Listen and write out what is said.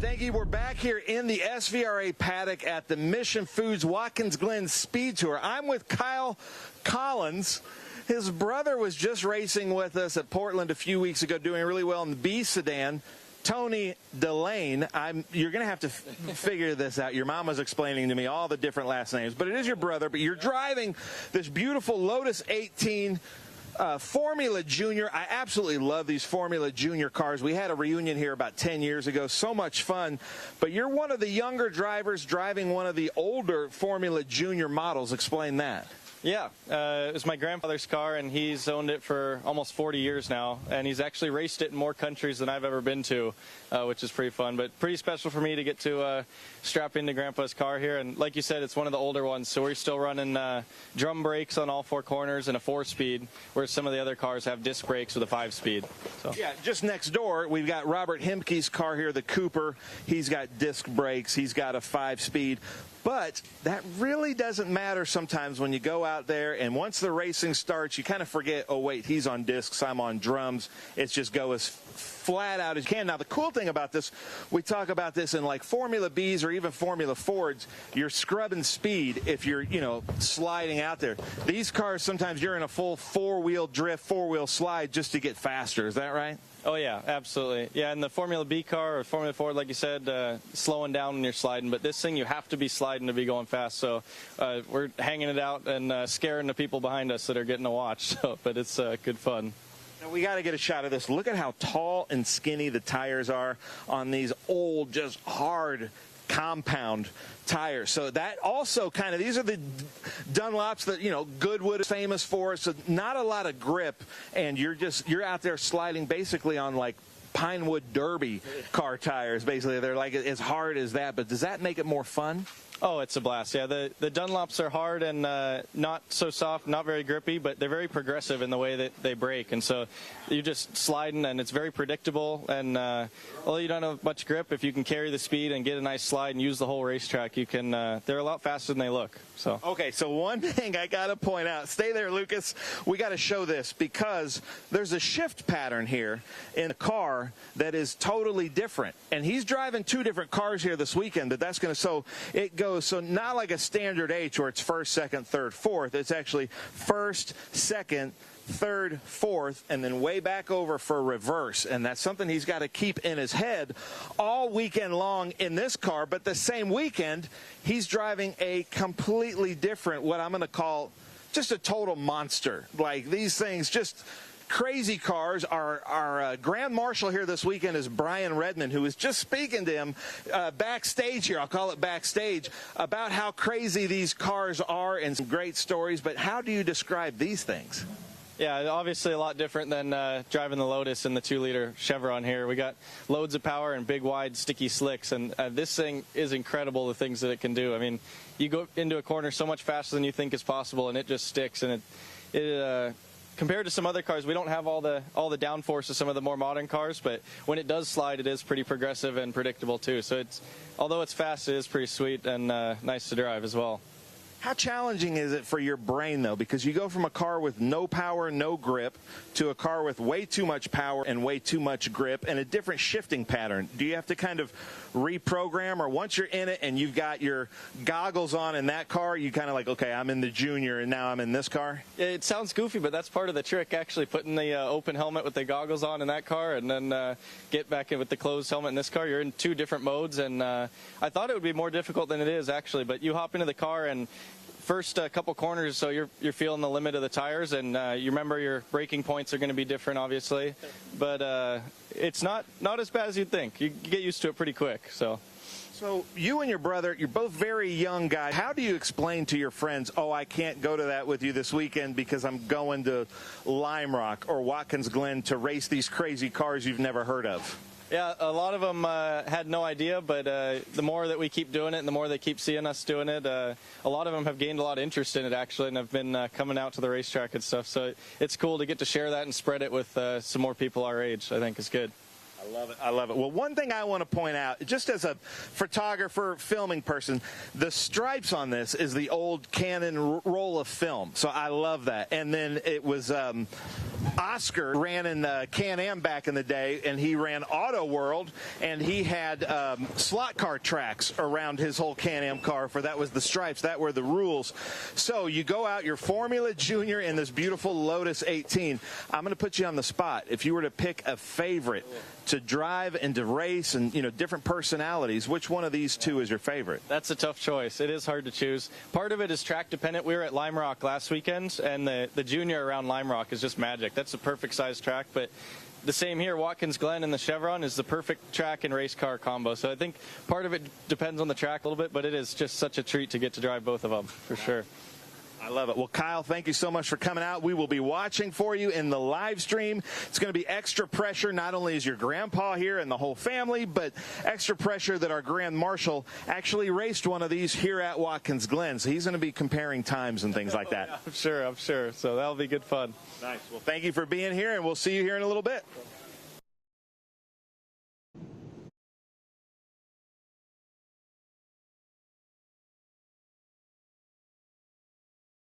Thank you. We're back here in the SVRA paddock at the Mission Foods Watkins Glen Speed Tour. I'm with Kyle Collins. His brother was just racing with us at Portland a few weeks ago, doing really well in the B sedan. Tony Delane, you're going to have to figure this out. Your mom was explaining to me all the different last names, but it is your brother. But you're driving this beautiful Lotus 18 Formula Junior. I absolutely love these Formula Junior cars. We had a reunion here about 10 years ago. So much fun. But you're one of the younger drivers driving one of the older Formula Junior models. Explain that. Yeah, it was my grandfather's car, and he's owned it for almost 40 years now, and he's actually raced it in more countries than I've ever been to, which is pretty fun, but pretty special for me to get to strap into Grandpa's car here. And like you said, it's one of the older ones, so we're still running drum brakes on all four corners and a 4-speed, whereas some of the other cars have disc brakes with a 5-speed. So. Yeah, just next door, we've got Robert Hemke's car here, the Cooper. He's got disc brakes. He's got a 5-speed. But that really doesn't matter sometimes when you go out there, and once the racing starts, you kind of forget, oh, wait, he's on discs, I'm on drums. It's just go as flat out as you can. Now, the cool thing about this, we talk about this in like Formula Bs or even Formula Fords, you're scrubbing speed if you're, sliding out there. These cars, sometimes you're in a full four-wheel drift, four-wheel slide just to get faster. Is that right? Oh, yeah, absolutely. Yeah, in the Formula B car or Formula Ford, like you said, slowing down when you're sliding. But this thing, you have to be sliding to be going fast. So we're hanging it out and scaring the people behind us that are getting to watch. So, but it's good fun. Now, we got to get a shot of this. Look at how tall and skinny the tires are on these old, just hard compound tires. So that also kind of, these are the Dunlops that, Goodwood is famous for. So not a lot of grip, and you're out there sliding basically on like Pinewood Derby car tires. Basically, they're like as hard as that. But does that make it more fun? Oh, it's a blast. Yeah, the Dunlops are hard and not so soft, not very grippy, but they're very progressive in the way that they brake. And so you're just sliding, and it's very predictable. And although you don't have much grip, if you can carry the speed and get a nice slide and use the whole racetrack, you can. They're a lot faster than they look. So. Okay, so one thing I got to point out. Stay there, Lucas. We got to show this because there's a shift pattern here in the car that is totally different. And he's driving two different cars here this weekend, but that's going to, so it goes. So not like a standard H where it's first, second, third, fourth. It's actually first, second, third, fourth, and then way back over for reverse. And that's something he's got to keep in his head all weekend long in this car. But the same weekend, he's driving a completely different, what I'm going to call just a total monster. Like these things just... crazy cars. Our Grand Marshal here this weekend is Brian Redmond, who was just speaking to him backstage here. I'll call it backstage, about how crazy these cars are and some great stories. But how do you describe these things? Yeah, obviously a lot different than driving the Lotus and the 2-liter Chevron here. We got loads of power and big, wide, sticky slicks, and this thing is incredible, the things that it can do. I mean, you go into a corner so much faster than you think is possible, and it just sticks, and it compared to some other cars, we don't have all the downforce of some of the more modern cars, but when it does slide, it is pretty progressive and predictable too. So although it's fast, it is pretty sweet and nice to drive as well. How challenging is it for your brain, though? Because you go from a car with no power, no grip, to a car with way too much power and way too much grip and a different shifting pattern. Do you have to kind of reprogram, or once you're in it and you've got your goggles on in that car, you kind of like, okay, I'm in the Junior and now I'm in this car? It sounds goofy, but that's part of the trick, actually, putting the open helmet with the goggles on in that car and then get back in with the closed helmet in this car. You're in two different modes, and I thought it would be more difficult than it is, actually, but you hop into the car and first couple corners, so you're feeling the limit of the tires, and you remember your braking points are going to be different, obviously, but it's not as bad as you'd think. You get used to it pretty quick. So you and your brother, you're both very young guys. How do you explain to your friends, oh, I can't go to that with you this weekend because I'm going to Lime Rock or Watkins Glen to race these crazy cars you've never heard of? Yeah, a lot of them had no idea, but the more that we keep doing it and the more they keep seeing us doing it, a lot of them have gained a lot of interest in it, actually, and have been coming out to the racetrack and stuff. So it's cool to get to share that and spread it with some more people our age. I think is good. I love it. I love it. Well, one thing I want to point out, just as a photographer, filming person, the stripes on this is the old Canon roll of film. So I love that. And then it was Oscar ran in the Can-Am back in the day, and he ran Auto World, and he had slot car tracks around his whole Can-Am car. For that was the stripes, that were the rules. So you go out, your Formula Junior in this beautiful Lotus 18. I'm going to put you on the spot. If you were to pick a favorite to drive and to race, and different personalities, which one of these two is your favorite? That's a tough choice. It is hard to choose. Part of it is track dependent. We were at Lime Rock last weekend, and the Junior around Lime Rock is just magic. That's a perfect size track, but the same here, Watkins Glen and the Chevron is the perfect track and race car combo. So I think part of it depends on the track a little bit, but it is just such a treat to get to drive both of them, for sure. I love it. Well, Kyle, thank you so much for coming out. We will be watching for you in the live stream. It's going to be extra pressure. Not only is your grandpa here and the whole family, but extra pressure that our Grand Marshal actually raced one of these here at Watkins Glen. So he's going to be comparing times and things like that. Yeah, I'm sure. So that'll be good fun. Nice. Well, thank you for being here, and we'll see you here in a little bit.